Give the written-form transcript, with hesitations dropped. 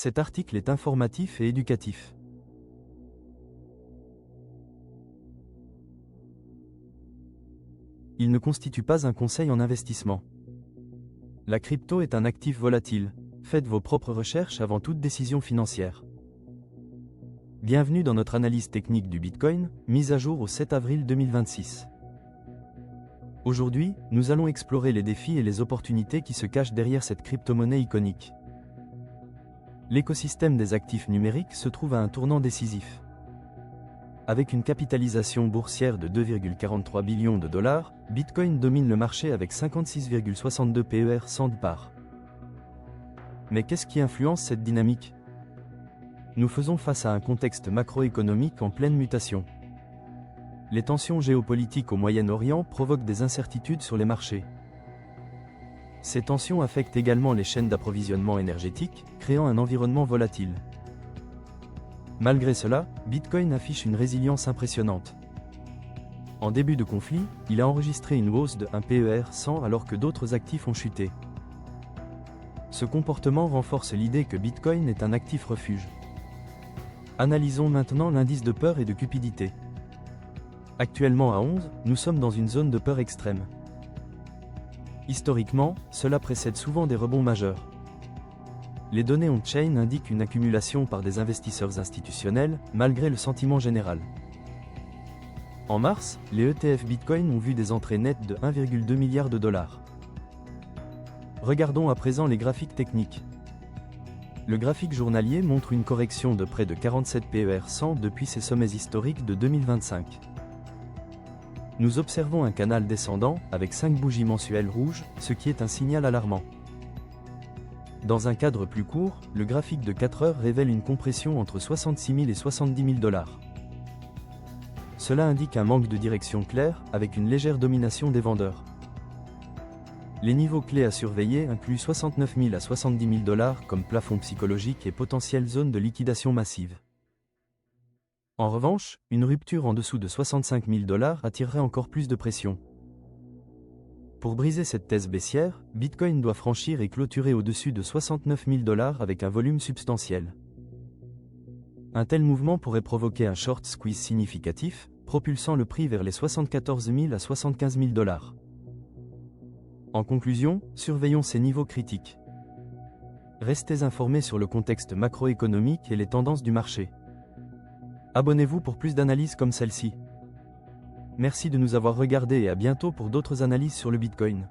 Cet article est informatif et éducatif. Il ne constitue pas un conseil en investissement. La crypto est un actif volatile. Faites vos propres recherches avant toute décision financière. Bienvenue dans notre analyse technique du Bitcoin, mise à jour au 7 avril 2026. Aujourd'hui, nous allons explorer les défis et les opportunités qui se cachent derrière cette crypto-monnaie iconique. L'écosystème des actifs numériques se trouve à un tournant décisif. Avec une capitalisation boursière de 2,43 billions de dollars, Bitcoin domine le marché avec 56,62 PER 100 de part. Mais qu'est-ce qui influence cette dynamique? Nous faisons face à un contexte macroéconomique en pleine mutation. Les tensions géopolitiques au Moyen-Orient provoquent des incertitudes sur les marchés. Ces tensions affectent également les chaînes d'approvisionnement énergétique, créant un environnement volatile. Malgré cela, Bitcoin affiche une résilience impressionnante. En début de conflit, il a enregistré une hausse de 1 PER 100 alors que d'autres actifs ont chuté. Ce comportement renforce l'idée que Bitcoin est un actif refuge. Analysons maintenant l'indice de peur et de cupidité. Actuellement à 11, nous sommes dans une zone de peur extrême. Historiquement, cela précède souvent des rebonds majeurs. Les données on-chain indiquent une accumulation par des investisseurs institutionnels, malgré le sentiment général. En mars, les ETF Bitcoin ont vu des entrées nettes de 1,2 milliard de dollars. Regardons à présent les graphiques techniques. Le graphique journalier montre une correction de près de 47 PER 100 depuis ses sommets historiques de 2025. Nous observons un canal descendant, avec 5 bougies mensuelles rouges, ce qui est un signal alarmant. Dans un cadre plus court, le graphique de 4 heures révèle une compression entre 66 000 et 70 000 dollars. Cela indique un manque de direction claire, avec une légère domination des vendeurs. Les niveaux clés à surveiller incluent 69 000 à 70 000 dollars comme plafond psychologique et potentielle zone de liquidation massive. En revanche, une rupture en dessous de 65 000 dollars attirerait encore plus de pression. Pour briser cette thèse baissière, Bitcoin doit franchir et clôturer au-dessus de 69 000 dollars avec un volume substantiel. Un tel mouvement pourrait provoquer un short squeeze significatif, propulsant le prix vers les 74 000 à 75 000 dollars. En conclusion, surveillons ces niveaux critiques. Restez informés sur le contexte macroéconomique et les tendances du marché. Abonnez-vous pour plus d'analyses comme celle-ci. Merci de nous avoir regardés et à bientôt pour d'autres analyses sur le Bitcoin.